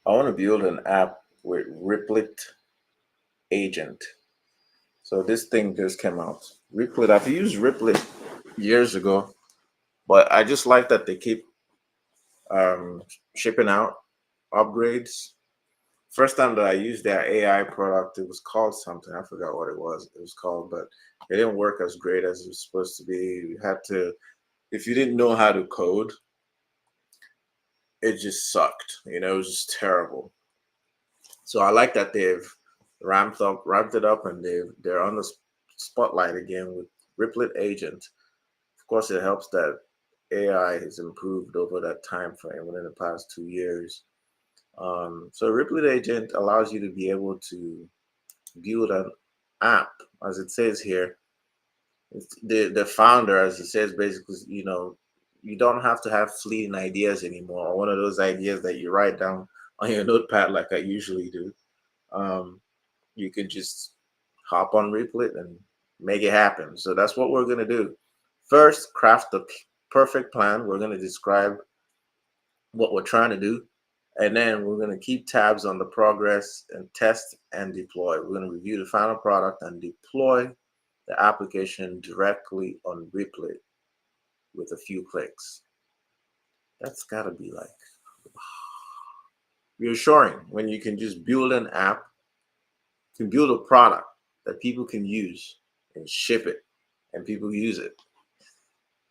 I want to build an app with Replit Agent. So this thing just came out. Replit, I've used Replit years ago, but I just like that they keep um, shipping out upgrades. First time that I used their AI product, it was called something. I forgot what it was called, but it didn't work as great as it was supposed to be. You had to, if you didn't know how to code, it just sucked. It was just terrible. So I like that they've ramped it up, and they're on the spotlight again with Replit Agent. Of course, it helps that AI has improved over that time frame within the past 2 years. So Replit Agent allows you to be able to build an app, as it says here. The founder, as he says, basically, you don't have to have fleeting ideas anymore, or one of those ideas that you write down on your notepad like I usually do. Um, you could just hop on Replit and make it happen. So that's what we're going to do. First, craft the perfect plan. We're going to describe what we're trying to do. And then we're going to keep tabs on the progress and test and deploy. We're going to review the final product and deploy the application directly on Replit with a few clicks. That's got to be like reassuring when you can just build an app, can build a product that people can use and ship it, and people use it.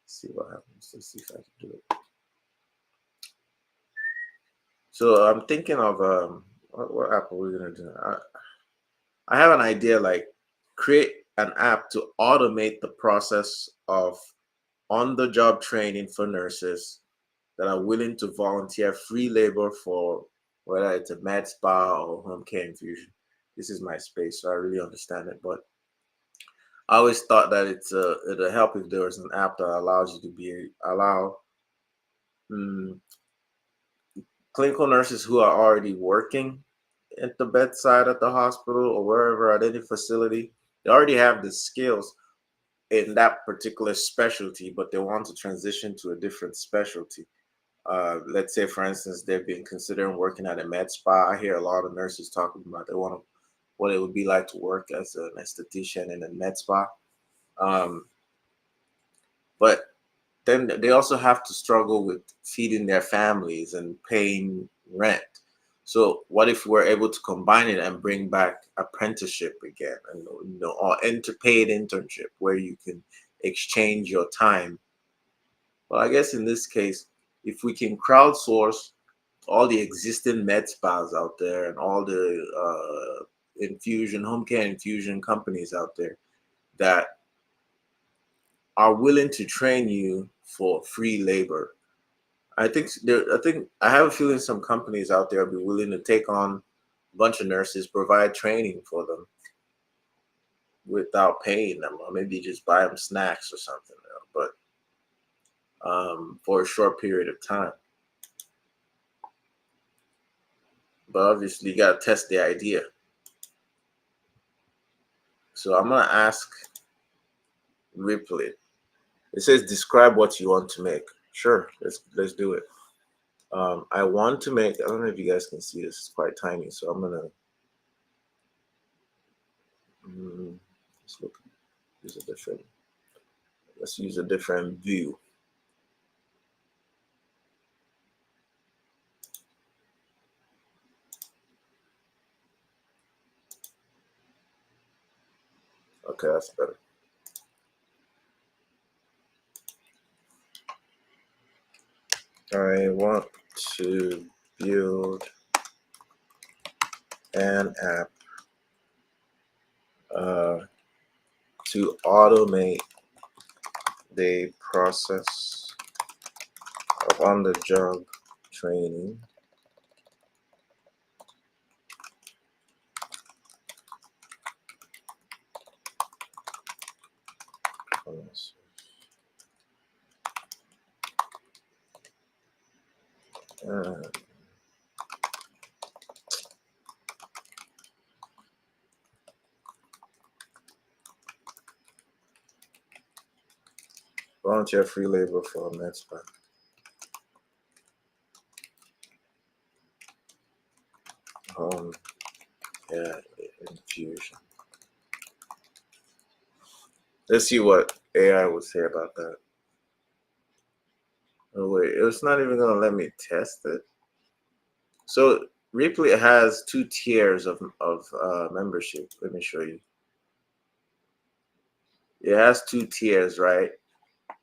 Let's see what happens. Let's see if I can do it. So I'm thinking of what app are we gonna do? I have an idea, like create an app to automate the process of on-the-job training for nurses that are willing to volunteer free labor for whether it's a med spa or home care infusion. This is my space, so I really understand it. But I always thought that it'll help if there was an app that allows you to allow mm, clinical nurses who are already working at the bedside at the hospital or wherever at any facility. They already have the skills in that particular specialty, but they want to transition to a different specialty. Let's say, for instance, they've been considering working at a med spa. I hear a lot of nurses talking about they want to, what it would be like to work as an esthetician in a med spa. Um, but then they also have to struggle with feeding their families and paying rent. So what if we're able to combine it and bring back apprenticeship again, and or paid internship where you can exchange your time? Well, I guess in this case, if we can crowdsource all the existing med spas out there and all the home care infusion companies out there that are willing to train you for free labor. I have a feeling some companies out there will be willing to take on a bunch of nurses, provide training for them without paying them, or maybe just buy them snacks or something. But for a short period of time. But obviously, you gotta test the idea. So I'm gonna ask Replit. It says describe what you want to make. Sure, let's do it. I want to make. I don't know if you guys can see this. It's quite tiny, so I'm gonna. Let's look. Use a different. Let's use a different view. Okay, that's better. I want to build an app to automate the process of on-the-job training uh, volunteer free labor for med spa. Yeah, infusion. Let's see what AI would say about that. Oh wait, it's not even gonna let me test it. So Replit has 2 tiers of membership. Let me show you. It has 2 tiers, right?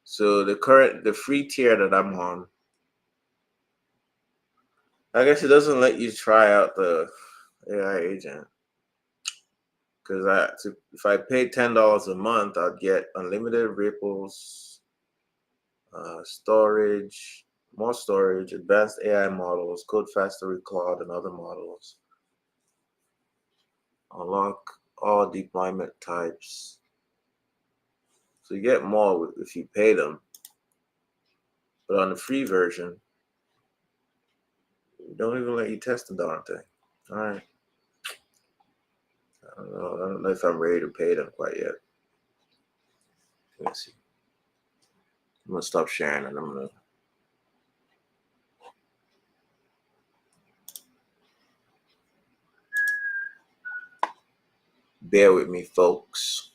So the free tier that I'm on, I guess it doesn't let you try out the AI agent. Because if I paid $10 a month, I'd get unlimited ripples, storage, more storage, advanced AI models, code factory cloud, and other models. Unlock all deployment types. So you get more if you pay them. But on the free version, they don't even let you test the darn thing. All right. I don't know if I'm ready to pay them quite yet. Let me see. I'm gonna stop sharing and I'm gonna bear with me, folks.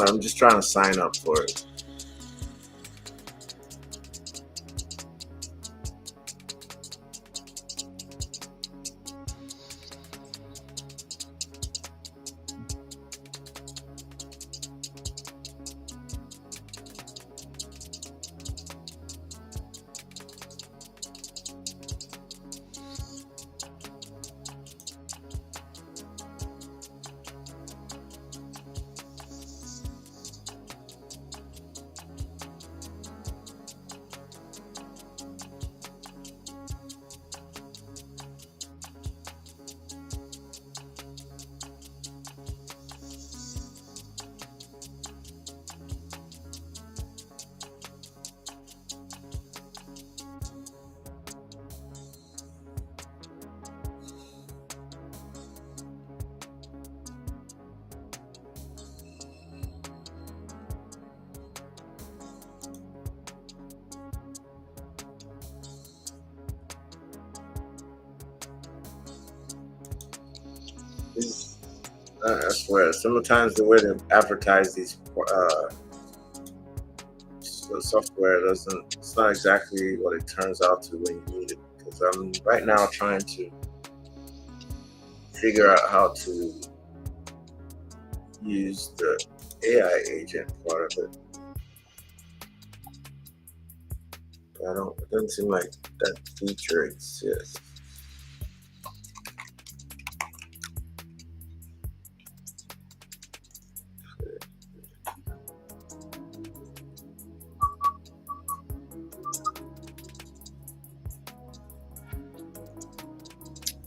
I'm just trying to sign up for it. I swear, sometimes the way they advertise these software doesn't. It's not exactly what it turns out to when you need it. Because I'm right now trying to figure out how to use the AI agent part of it. It doesn't seem like that feature exists.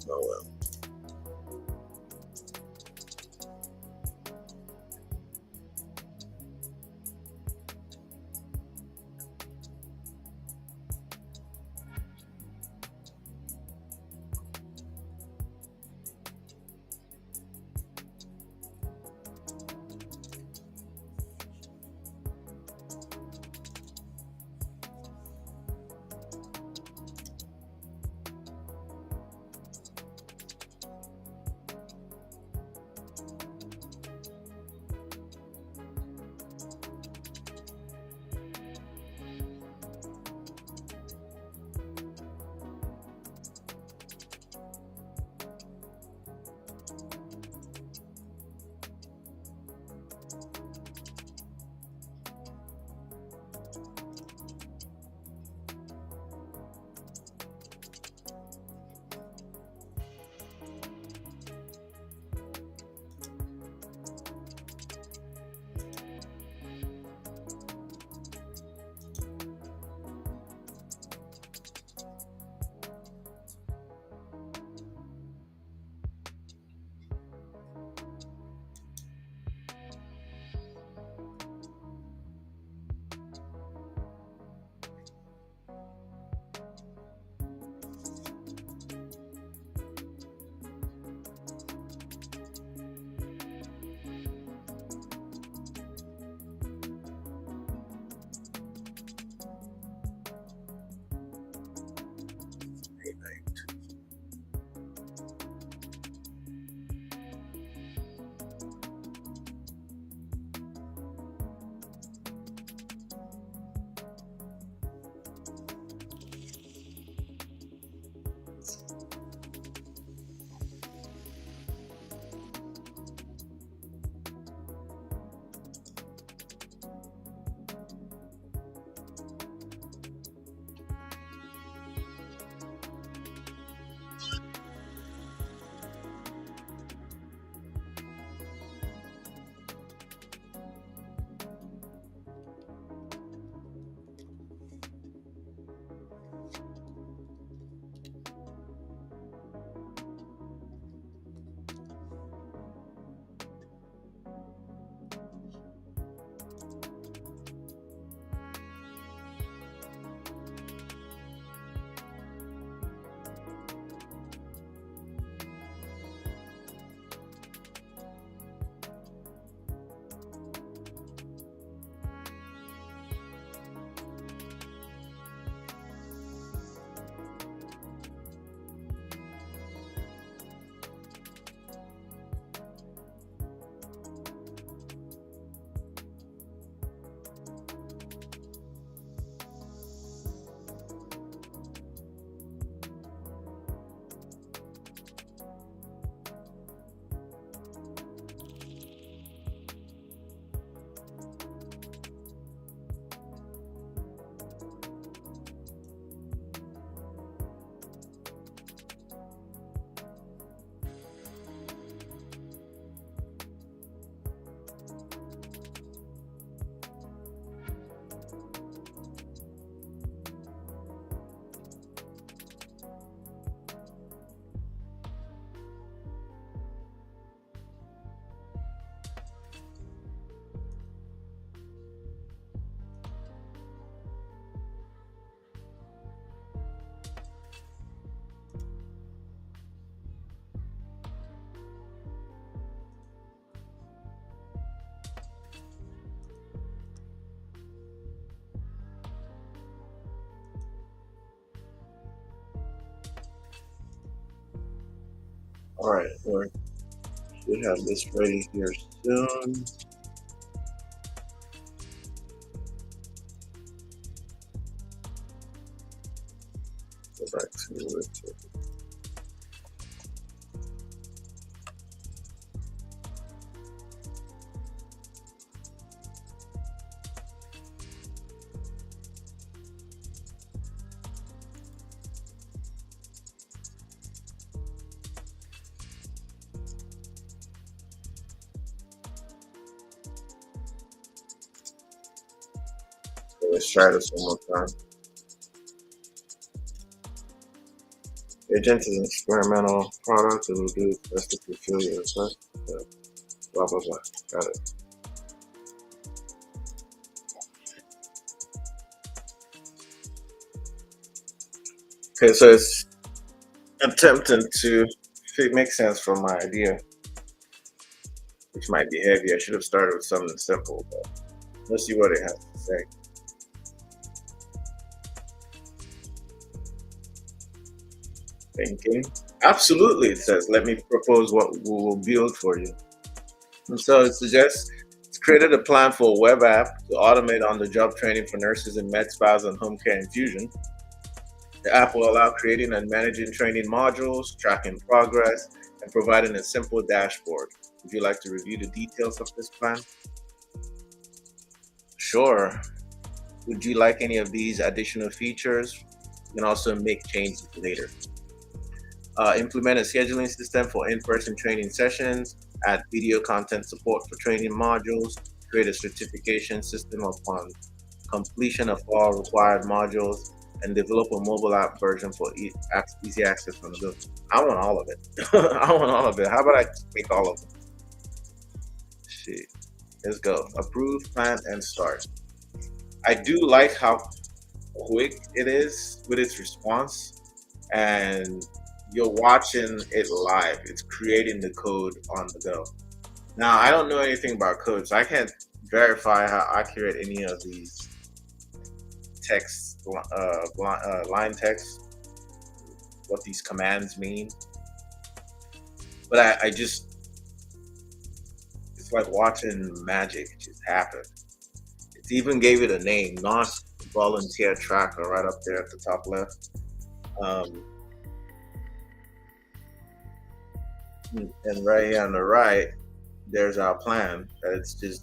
Oh well. All right, we should have this ready here soon. Go back to it. So let's try this one more time. Agent is an experimental product that will do its best to fulfill your request. Blah blah blah. Got it. Okay, so it's attempting to make sense from my idea, which might be heavy. I should have started with something simple, but let's see what it has to say. Thinking. Absolutely, it says. Let me propose what we will build for you. And so it suggests it's created a plan for a web app to automate on the job training for nurses in med spas and home care infusion. The app will allow creating and managing training modules, tracking progress, and providing a simple dashboard. Would you like to review the details of this plan? Sure. Would you like any of these additional features? You can also make changes later. Implement a scheduling system for in-person training sessions, add video content support for training modules, create a certification system upon completion of all required modules, and develop a mobile app version for easy access from the go. I want all of it. I want all of it. How about I make all of them? Shit. Let's go. Approve, plan, and start. I do like how quick it is with its response, and you're watching it live. It's creating the code on the go. Now, I don't know anything about code, so I can't verify how accurate any of these text, line text, what these commands mean. But I just, it's like watching magic just happen. It even gave it a name, NOS Volunteer Tracker, right up there at the top left. Um, and right here on the right, there's our plan. That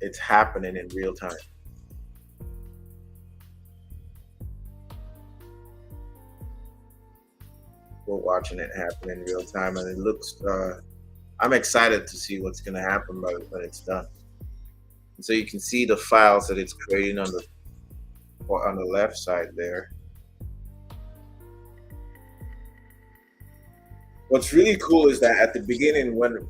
it's happening in real time. We're watching it happen in real time, and it looks. I'm excited to see what's going to happen when it's done. And so you can see the files that it's creating on the left side there. What's really cool is that at the beginning, when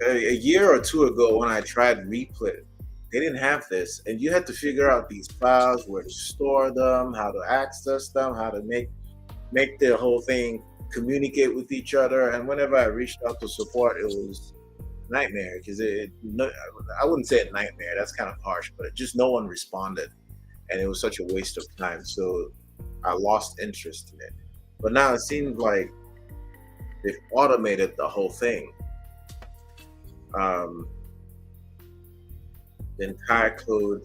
a year or two ago, when I tried Replit, they didn't have this, and you had to figure out these files, where to store them, how to access them, how to make the whole thing communicate with each other. And whenever I reached out to support, it was a nightmare because I wouldn't say a nightmare. That's kind of harsh, but just no one responded, and it was such a waste of time. So I lost interest in it. But now it seems like they've automated the whole thing. Um, the entire code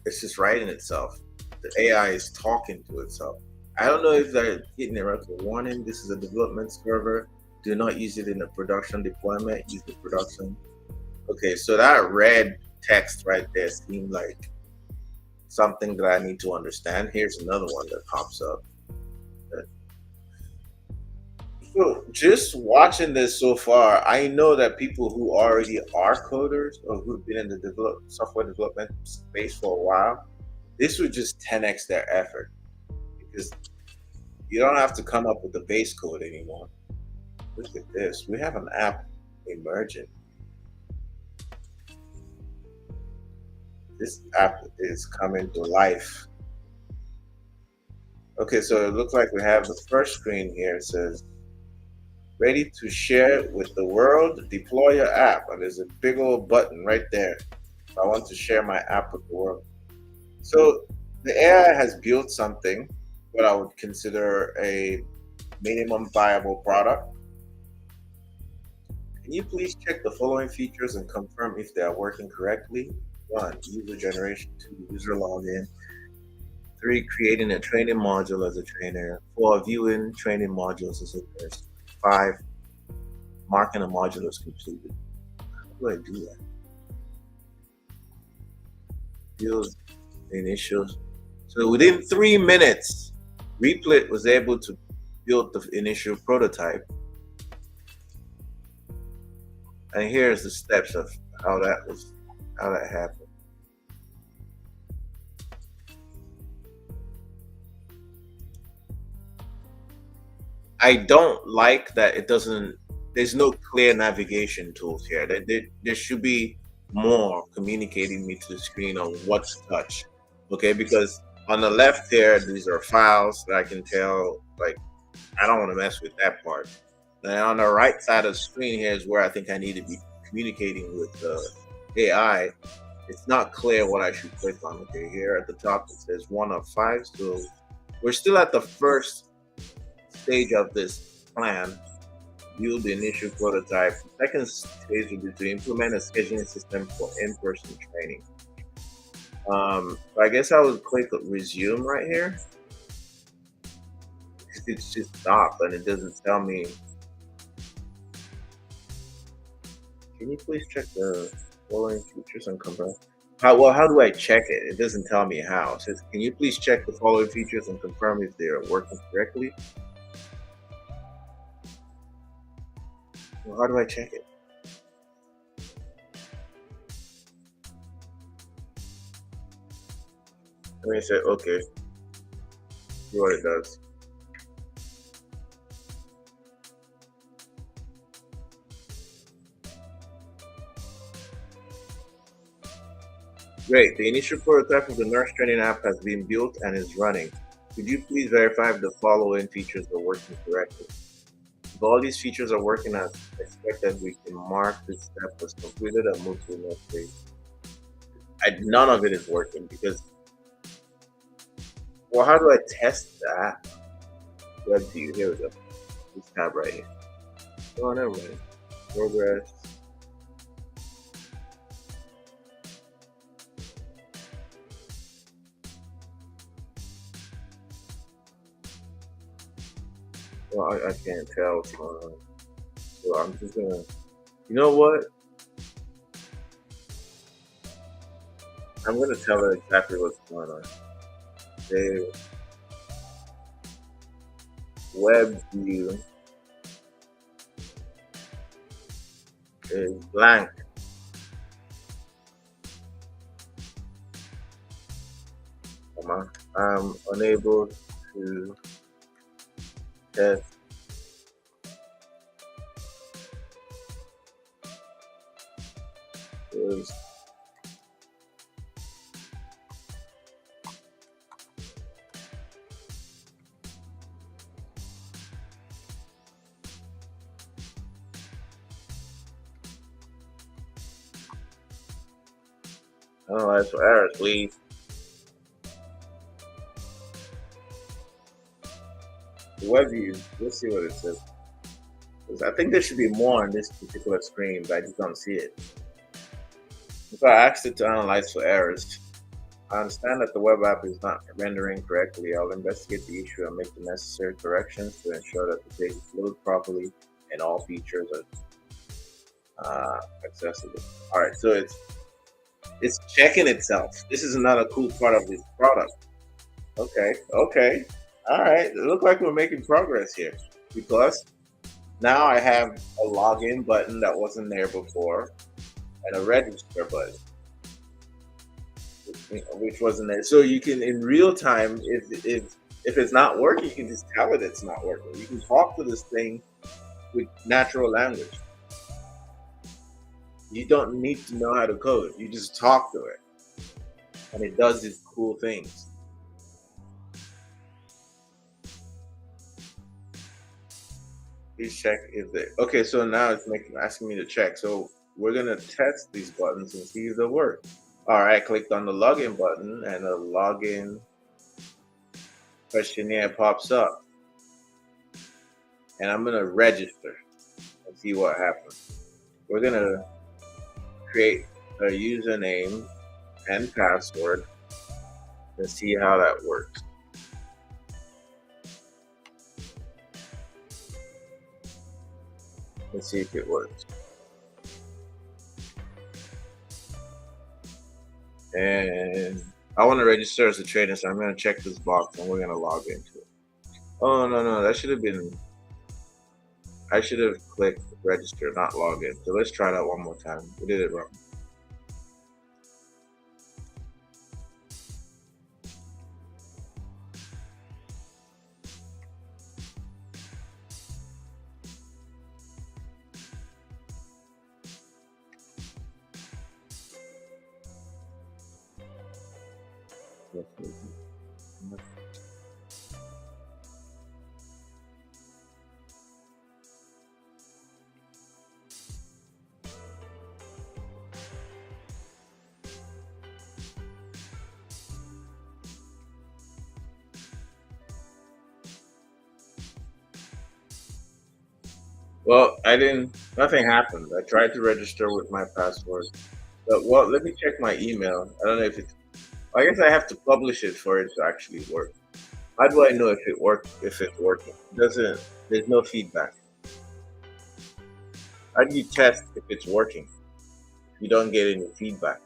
is just writing itself. The AI is talking to itself. I don't know if they're getting a record warning. This is a development server. Do not use it in a production deployment. Use the production. Okay, so that red text right there seemed like something that I need to understand. Here's another one that pops up. So just watching this so far, I know that people who already are coders or who've been in the software development space for a while, this would just 10x their effort because you don't have to come up with the base code anymore. Look at this. We have an app emerging. This app is coming to life. Okay, so it looks like we have the first screen here. It says, ready to share with the world, deploy your app. And there's a big old button right there. I want to share my app with the world. So the AI has built something. what I would consider a minimum viable product. Can you please check the following features and confirm if they are working correctly? 1. User generation. 2. User login. 3. Creating a training module as a trainer. 4. Viewing training modules as a nurse. 5. Marking a module as completed. How do I do that? Build the initial. So within 3 minutes, Replit was able to build the initial prototype. And here's the steps of how that happened. I don't like that it doesn't. There's no clear navigation tools here. There should be more communicating me to the screen on what to touch. Okay, because on the left here, these are files that I can tell. Like, I don't want to mess with that part. And on the right side of the screen here is where I think I need to be communicating with the AI. It's not clear what I should click on. Okay, here at the top it says 1 of 5. So we're still at the first stage of this plan. Build the initial prototype. The second stage will be to implement a scheduling system for in-person training. So I guess I would click resume right here. It's just stopped and it doesn't tell me. Can you please check the following features and confirm? How do I check it? It doesn't tell me how. It says, can you please check the following features and confirm if they are working correctly? Well, how do I check it? Let me say, okay, see what it does. Great, the initial prototype of the nurse training app has been built and is running. Could you please verify if the following features are working correctly? If all these features are working as expected, we can mark this step as completed and move to the next phase. None of it is working because, well, how do I test that? Web view, here we go. This tab right here. Oh, never mind. Progress. Well, I can't tell what's going on. So I'm just gonna, you know what? I'm gonna tell her exactly what's going on. The web view is blank. Come on. I'm unable to test this. Analyze for errors, please. The web view, let's see what it says. I think there should be more on this particular screen, but I just don't see it. If I asked it to analyze for errors, I understand that the web app is not rendering correctly. I'll investigate the issue and make the necessary corrections to ensure that the page is loaded properly and all features are accessible. All right, so it's checking itself. This is another cool part of this product. Okay, okay. All right, it looks like we're making progress here because now I have a login button that wasn't there before and a register button, which wasn't there. So you can, in real time, if it's not working, you can just tell it it's not working. You can talk to this thing with natural language. You don't need to know how to code. You just talk to it, and it does these cool things. Please check if they. Okay, so now it's asking me to check. So we're gonna test these buttons and see if they work. All right, I clicked on the login button, and the login questionnaire pops up, and I'm gonna register and see what happens. We're gonna create a username and password and see how that works. Let's see if it works. And I want to register as a trainer, so I'm going to check this box and we're going to log into it. Oh, no, that should have been, I should have clicked register, not log in. So let's try that one more time. We did it wrong. Well, nothing happened. I tried to register with my password. But, well, let me check my email. I don't know if it's, I guess I have to publish it for it to actually work. How do I know if it worked, if it's working? There's no feedback. How do you test if it's working? You don't get any feedback.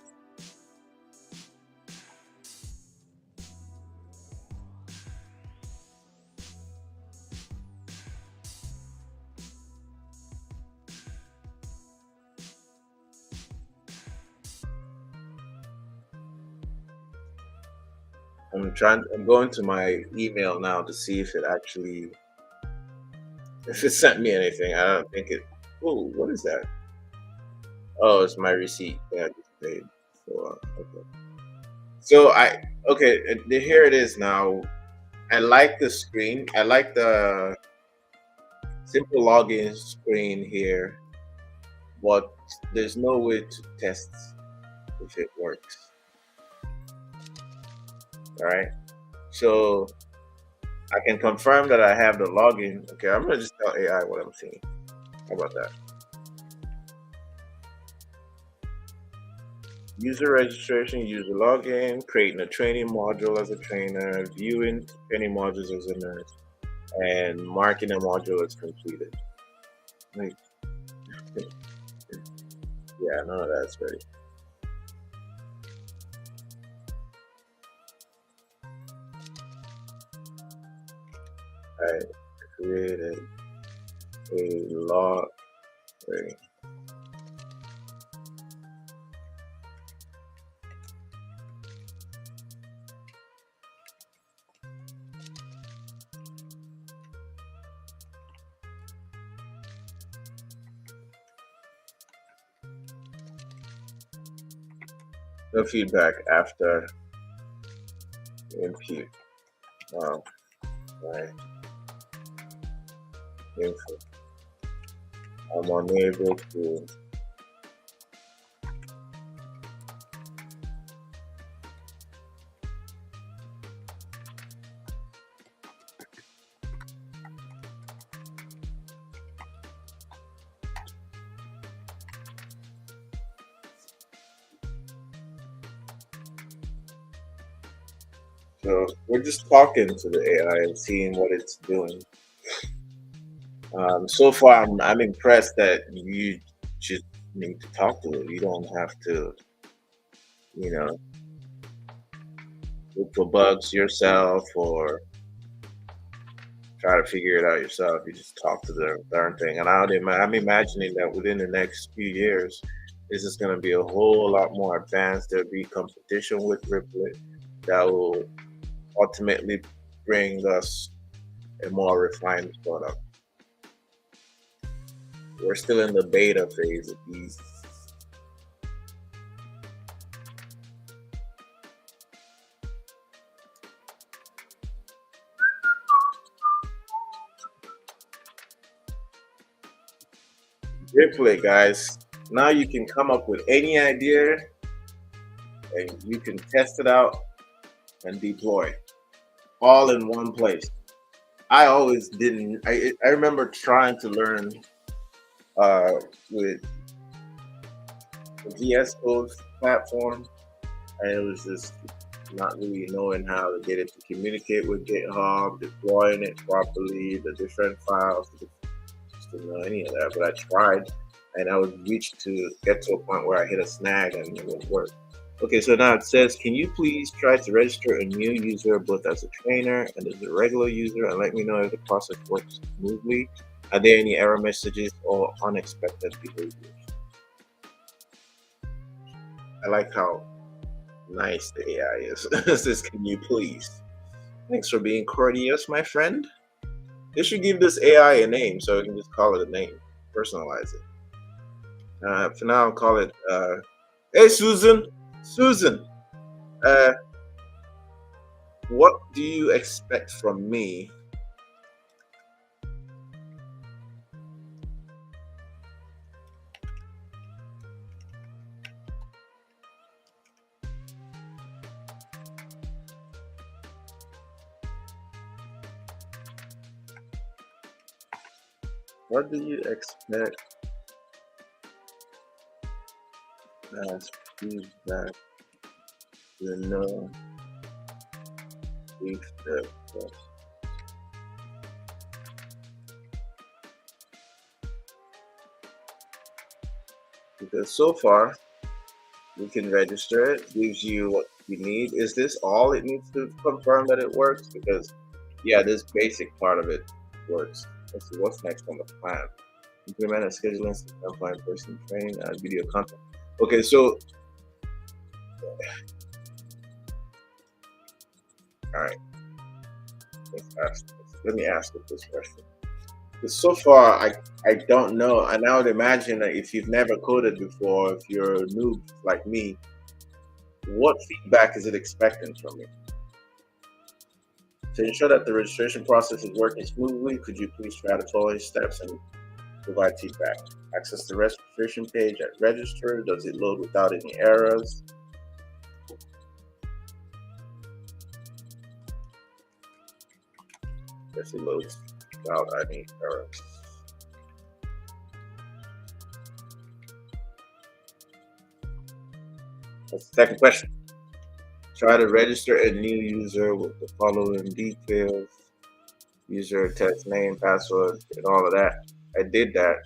I'm going to my email now to see if if it sent me anything. I don't think it, oh, what is that? Oh, it's my receipt that I just paid. So, okay. So here it is now. I like the screen. I like the simple login screen here, but there's no way to test if it works. All right. So I can confirm that I have the login. Okay, I'm gonna just tell AI what I'm seeing. How about that? User registration, user login, creating a training module as a trainer, viewing training modules as a nurse, and marking a module as completed. Like, yeah, none of that's ready. I created a log. Wait. No feedback after impute. Right. Info. I'm unable to. So we're just talking to the AI and seeing what it's doing. So far, I'm impressed that you just need to talk to it. You don't have to, you know, look for bugs yourself or try to figure it out yourself. You just talk to the darn thing. And I'm imagining that within the next few years, this is going to be a whole lot more advanced. There'll be competition with Replit that will ultimately bring us a more refined product. We're still in the beta phase of these. Replit, guys. Now you can come up with any idea and you can test it out and deploy all in one place. I always didn't. I remember trying to learn uh, with the VS Code platform, and it was just not really knowing how to get it to communicate with GitHub, deploying it properly, the different files. Just didn't know any of that, but I tried, and I would reach to get to a point where I hit a snag and it would work. Okay, so now it says, can you please try to register a new user both as a trainer and as a regular user and let me know if the process works smoothly? Are there any error messages or unexpected behaviors? I like how nice the AI is. It says, can you please? Thanks for being courteous, my friend. They should give this AI a name so I can just call it a name, personalize it. For now, I'll call it, hey, Susan. Susan, uh, what do you expect from me? What do you expect as feedback? You know, if the because so far you can register it, gives you what you need. Is this all it needs to confirm that it works? Because yeah, this basic part of it works. Let's see what's next on the plan. Implement a scheduling system for in-person training and video content. Okay, so all right, let me ask this question. Because so far, I don't know, and I would imagine that if you've never coded before, if you're a noob like me, what feedback is it expecting from me? To ensure that the registration process is working smoothly, could you please try the following steps and provide feedback? Access the registration page at register. Does it load without any errors? Yes, it loads without any errors. That's the second question. Try to register a new user with the following details: user, test name, password, and all of that. I did that,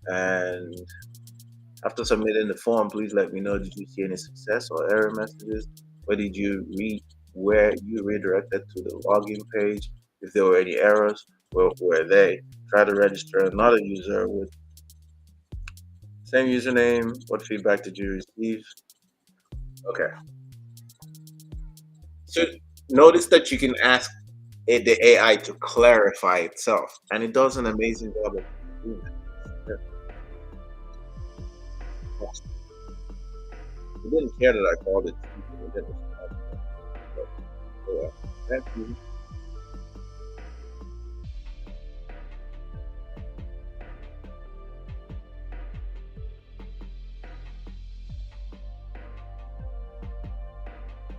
and after submitting the form, please let me know, did you see any success or error messages? Where did you read? Where you redirected to the login page? If there were any errors, where were they? Try to register another user with same username. What feedback did you receive? Okay. So notice that you can ask the AI to clarify itself, and it does an amazing job of doing that. It didn't care that I called it. It didn't respond. But, yeah. Thank you.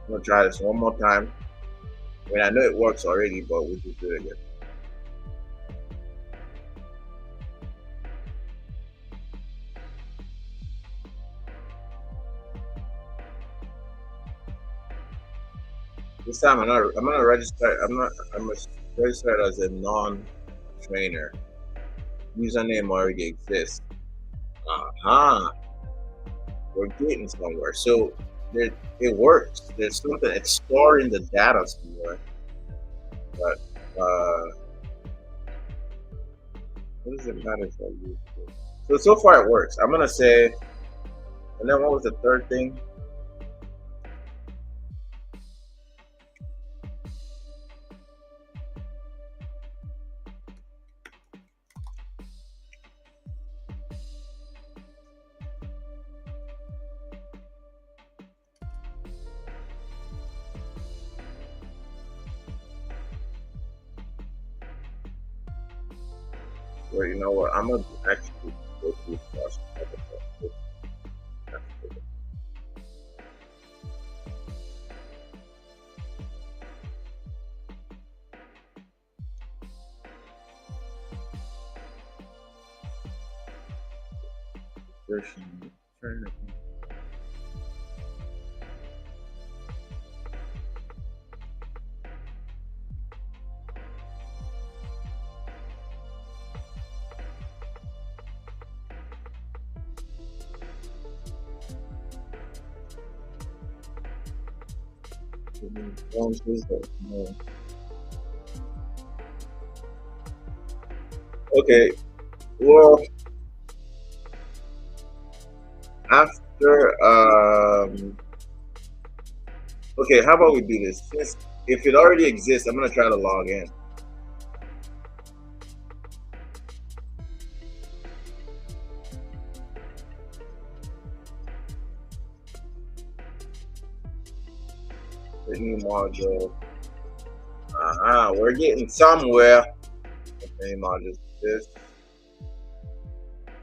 I'm gonna try this one more time. I mean, I know it works already, but we'll just do it again. This time I'm gonna register. I'm gonna register it as a non-trainer. Username already exists. Uh-huh. We're getting somewhere. So it works. There's something, it's storing the data somewhere. But what does it matter if I use it? So far it works. I'm gonna say, and then what was the third thing? Well, you know what? I'm gonna actually go through the process. version. Okay, well, after okay, how about we do this? Since if it already exists, I'm gonna try to log in. The new module. We're getting somewhere. Okay, module this.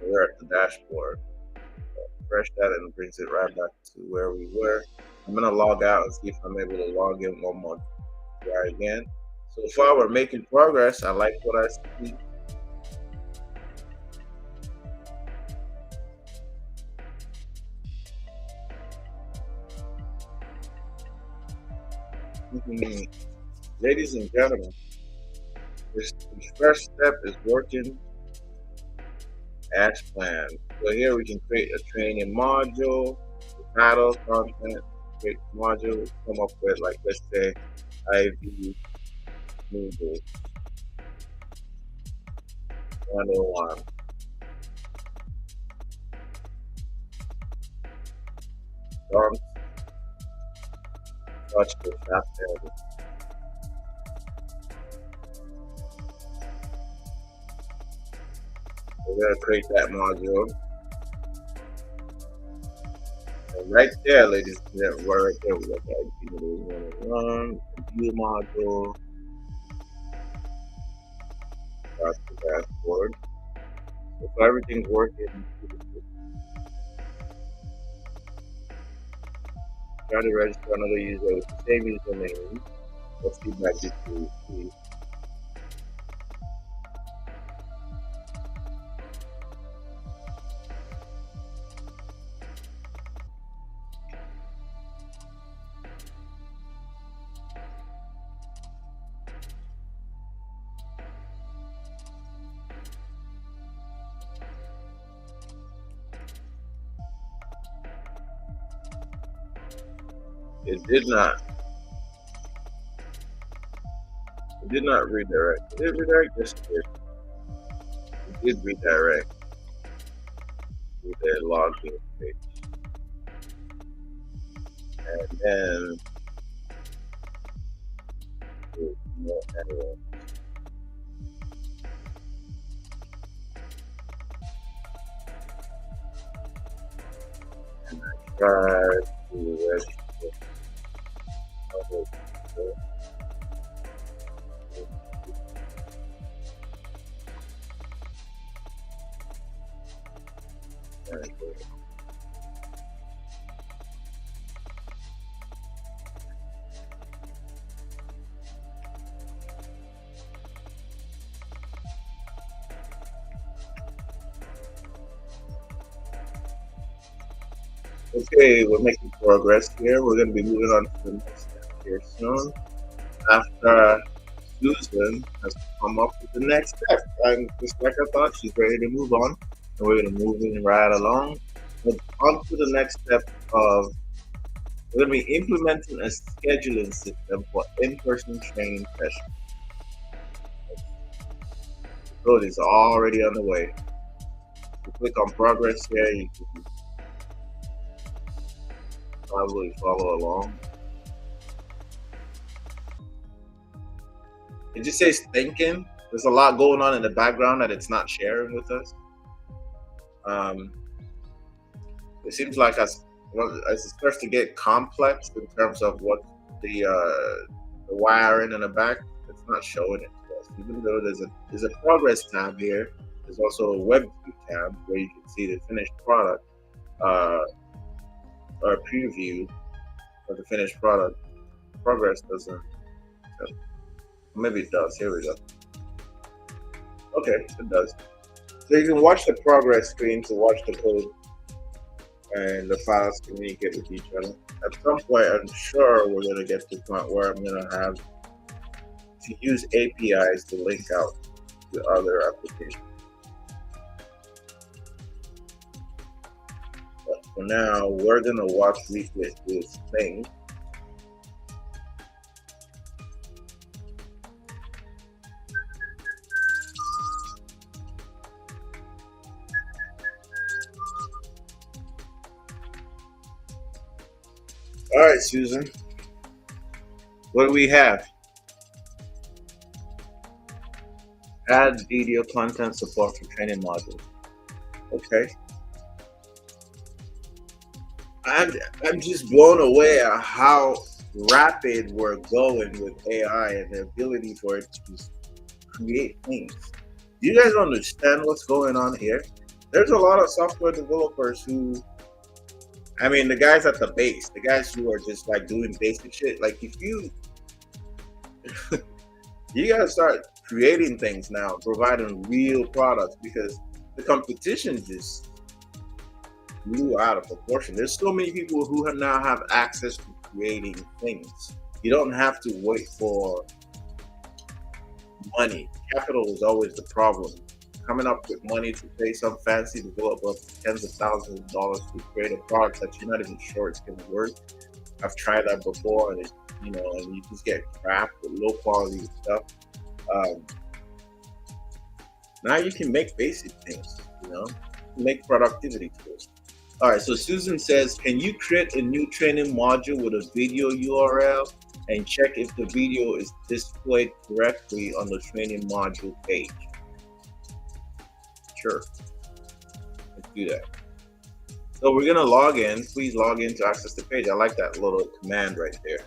We're at the dashboard. Refresh that and it brings it right back to where we were. I'm gonna log out and see if I'm able to log in one more try again. So far we're making progress. I like what I see. Ladies and gentlemen, this first step is working as planned. So here we can create a training module, the title, content, create a module, come up with like let's say IV Noodle 101. Don't touch the shop area. We're gonna create that module. And right there, ladies and gentlemen, right there, we got the IP Noodle 101, view module, that's the dashboard. So everything's working. Try to register another user with the same username. Let's feedback this to please. It did not. It did not redirect. It did redirect. Yes, it did. It did redirect to the login page. And then more anyway. And I tried to register. Okay, we're making progress here. We're going to be moving on to the next step here soon. After Susan has come up with the next step, and just like I thought, she's ready to move on, and we're going to move in right along. But on to the next step of we're going to be implementing a scheduling system for in-person training sessions. The code is already on the way. You click on progress here, you can probably follow along. It just says thinking. There's a lot going on in the background that it's not sharing with us. It seems like as it starts to get complex in terms of what the wiring in the back, it's not showing it to us. Even though there's a progress tab here, there's also a web view tab where you can see the finished product or a preview of the finished product. Progress doesn't. Maybe it does. Here we go. Okay, it does. So you can watch the progress screen to watch the code and the files communicate with each other. At some point, I'm sure we're going to get to the point where I'm going to have to use APIs to link out to other applications. But for now, we're going to watch Replit do its thing. All right, Susan, what do we have? Add video content support for training modules. Okay. I'm just blown away at how rapid we're going with AI and the ability for it to just create things. Do you guys understand what's going on here? There's a lot of software developers who, I mean, the guys at the base, the guys who are just like doing basic shit. Like if you gotta start creating things now, providing real products because the competition just blew out of proportion. There's so many people who now have access to creating things. You don't have to wait for money. Capital is always the problem. Coming up with money to pay some fancy developer tens of thousands of dollars to create a product that you're not even sure it's going to work. I've tried that before, and and you just get crap with low quality stuff. Now you can make basic things, make productivity tools. All right, so Susan says, can you create a new training module with a video URL and check if the video is displayed correctly on the training module page? Sure, let's do that. So we're gonna log in. Please log in to access the page. I like that little command right there.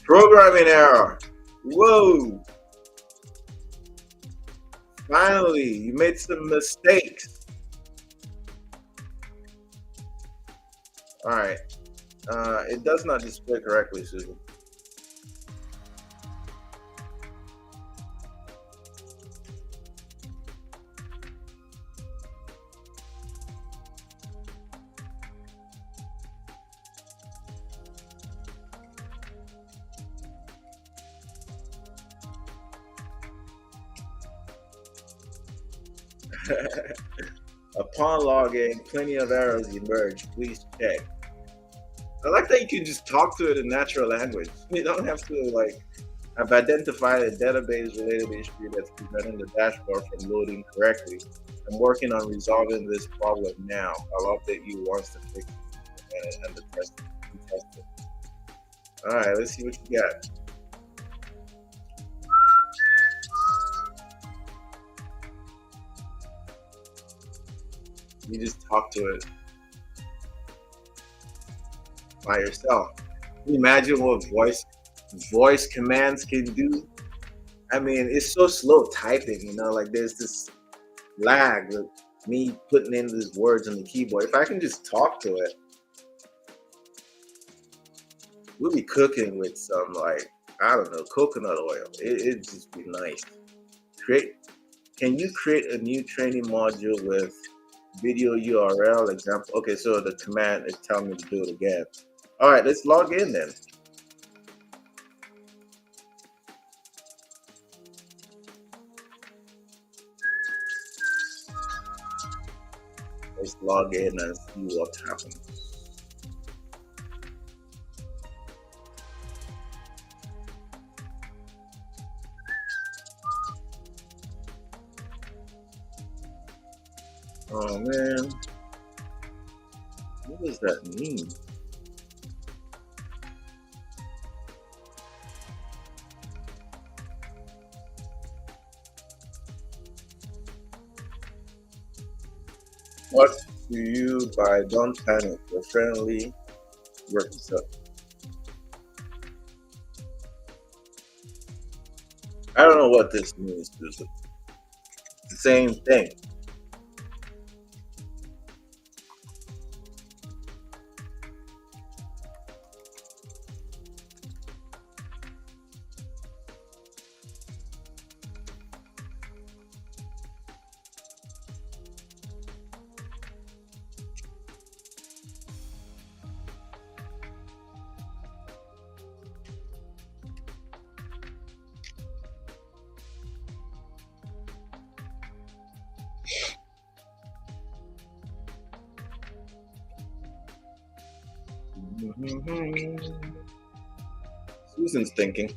Programming error. Whoa. Finally, you made some mistakes. All right. It does not display correctly, Susan. Upon login, plenty of errors emerge. Please check. I like that you can just talk to it in natural language. You don't have to I've identified a database related issue that's preventing the dashboard from loading correctly. I'm working on resolving this problem now. I'll update you once the fix and the test. All right, let's see what you got. You just talk to it by yourself. Can you imagine what voice commands can do? I mean, it's so slow typing, there's this lag with me putting in these words on the keyboard. If I can just talk to it, we'll be cooking with some I don't know, coconut oil. It'd just be nice. Can you create a new training module with video URL example? Okay, so the command is telling me to do it again. All right, let's log in then. Let's log in and see what happens. Oh man, what does that mean? What do you buy? Don't panic. Your friendly works up. I don't know what this means, Susan. It's the same thing. Susan's thinking.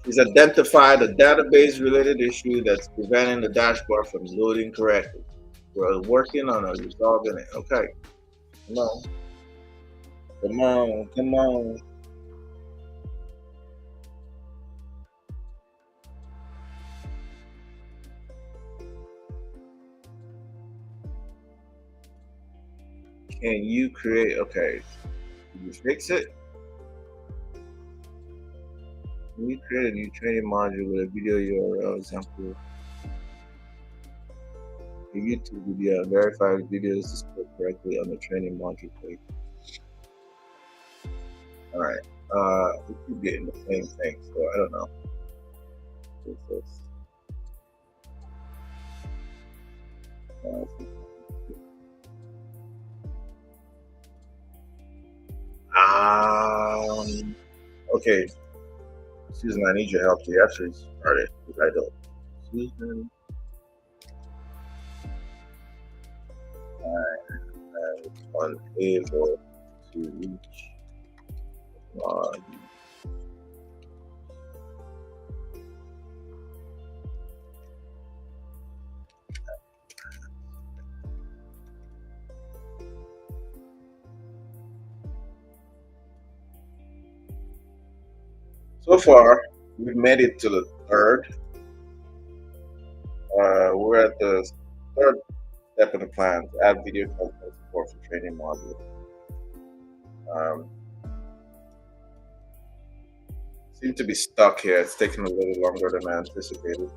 She's identified a database-related issue that's preventing the dashboard from loading correctly. We're working on resolving it. Okay. Come on. Come on. Come on. Can you create? Okay. Can you fix it? Can you create a new training module with a video URL example? The YouTube video and verified videos displayed correctly on the training module page. Alright. We keep getting the same thing, so I don't know. What's this? Okay. Susan, I need your help to actually start it because I don't. Susan, I am unable to reach log. So far, we've made it to the third. We're at the third step in the plan to add video content support for training module. Seem to be stuck here. It's taking a little longer than I anticipated.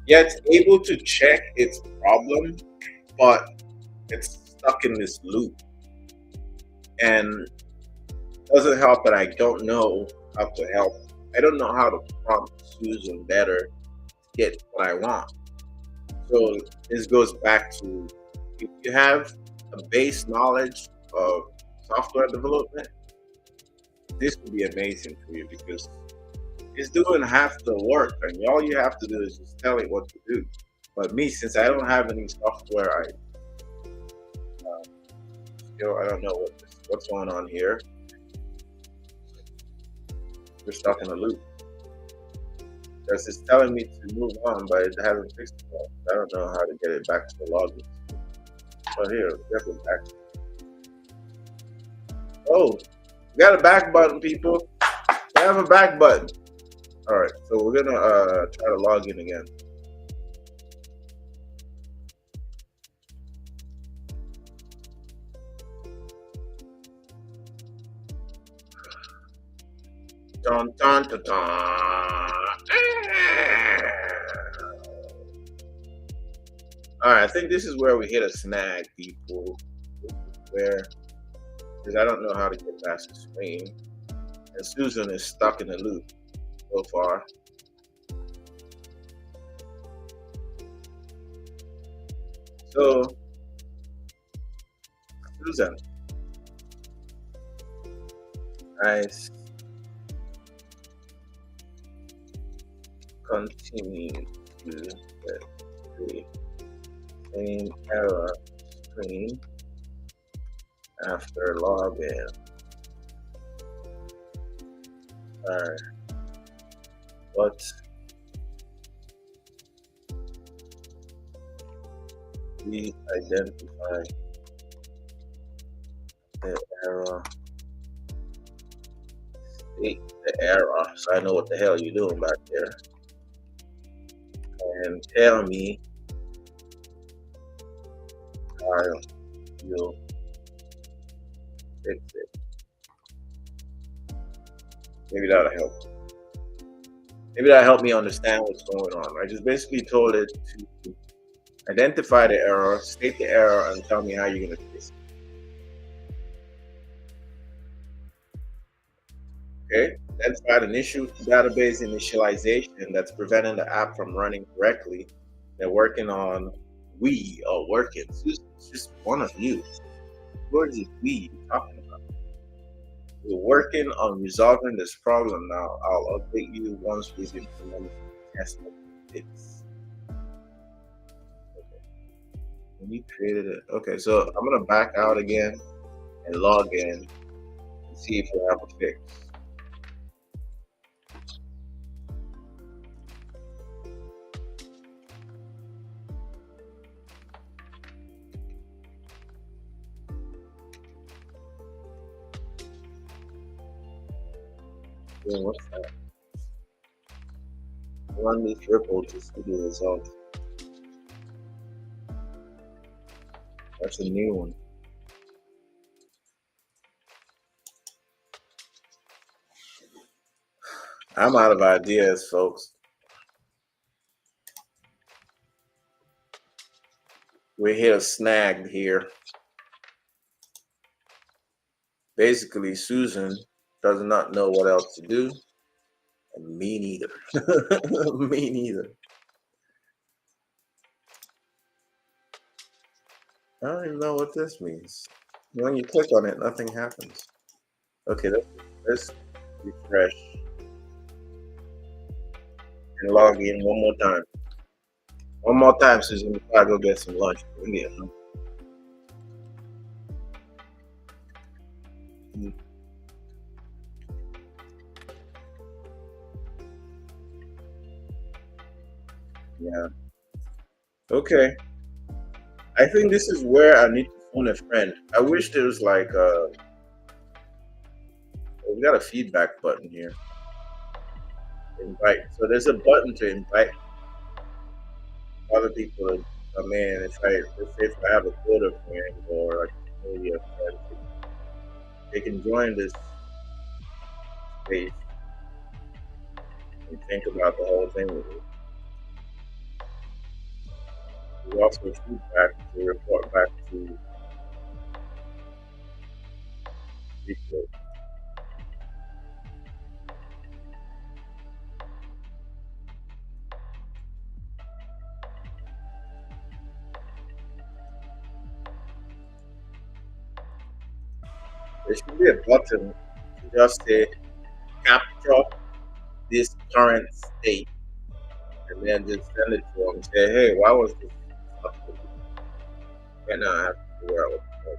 Yeah, it's able to check its problem, but it's stuck in this loop. And doesn't help that I don't know how to help. I don't know how to prompt Susan better to get what I want. So this goes back to, if you have a base knowledge of software development, this would be amazing for you because it's doing half the work and all you have to do is just tell it what to do. But me, since I don't have any software, I don't know what's going on here. We're stuck in a loop. Because it's telling me to move on, but it hasn't fixed it yet. I don't know how to get it back to the login. But here, get it back. Oh, we got a back button, people. We have a back button. All right, so we're gonna try to log in again. Dun, dun, dun, dun. All right, I think this is where we hit a snag, people. Where, because I don't know how to get past the screen, and Susan is stuck in the loop so far. So, Susan, I continue to get the same error screen after login. Alright. What we identify the error, state the error, so I know what the hell you're doing back there, and tell me how you'll fix it. Maybe that'll help. Maybe that'll help me understand what's going on. I just basically told it to identify the error, state the error, and tell me how you're going to fix it. Okay, identified an issue with database initialization that's preventing the app from running correctly. They're working on, we are working. It's just one of you. What is it we talking about? We're working on resolving this problem now. I'll update you once we've implemented the test fix. When you created it. Okay, so I'm gonna back out again and log in and see if we have a fix. Yeah, what's that? Run this ripple to see the result. That's a new one. I'm out of ideas, folks. We're here snagged here. Basically, Susan does not know what else to do, and me neither. Me neither. I don't even know what this means. When you click on it, nothing happens. Okay, let's refresh and log in one more time. One more time, Susan, before I go get some lunch. Yeah. Okay. I think this is where I need to phone a friend. I wish there was like we got a feedback button here. Invite. So there's a button to invite other people to come in. Let's say if I have a Twitter friend or a media friend, they can join this space and think about the whole thing with me. We also feedback to report back to people. There should be a button to just say capture this current state and then just send it to them and say, hey, why was this stuff? Right now I have to figure out what to do.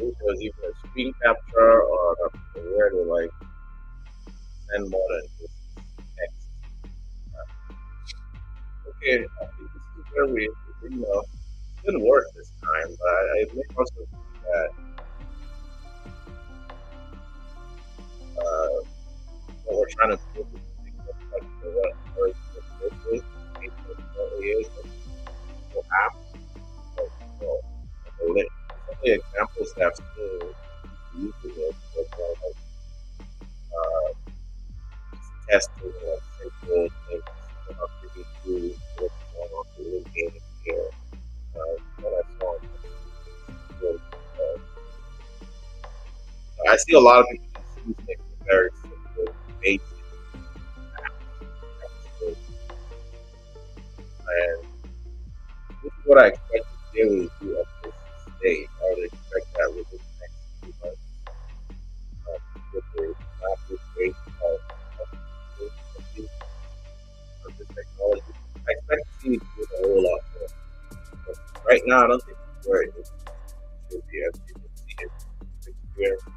If there's even a screen capture or a where to like send more than just text. Okay, I think this is where it didn't work this time, but I may also think that uh, what we're trying to do is like what this is, what it is, what happened, like, some of the examples that I've seen using it, like uh, testing like simple things, not really do what's going on to the game here. What I saw, was, I see a lot of people use things very simple, basic apps, and this is what I expect to be able to do at this stage. I would expect that within the next few months, with the rapid rate of Right now, I don't think it's where it should be. As you can see, it's experiencing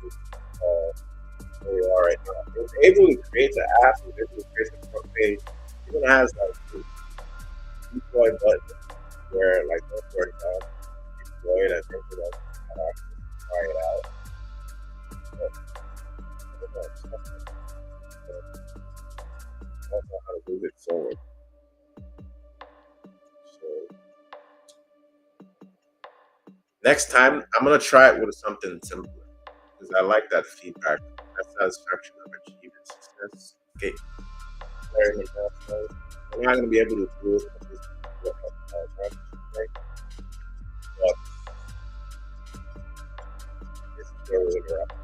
where we are right now. It was able to create the app, it was able to create the front page. It even has like the deploy button where like once we're done, deploy it and things like that. Try it out. But I don't know, it's not like, I don't know how to move it forward. So next time, I'm gonna try it with something simpler because I like that feedback, that satisfaction of achieving success. Okay, learning milestones. I'm not gonna be able to do it with this right? But this is where we're at.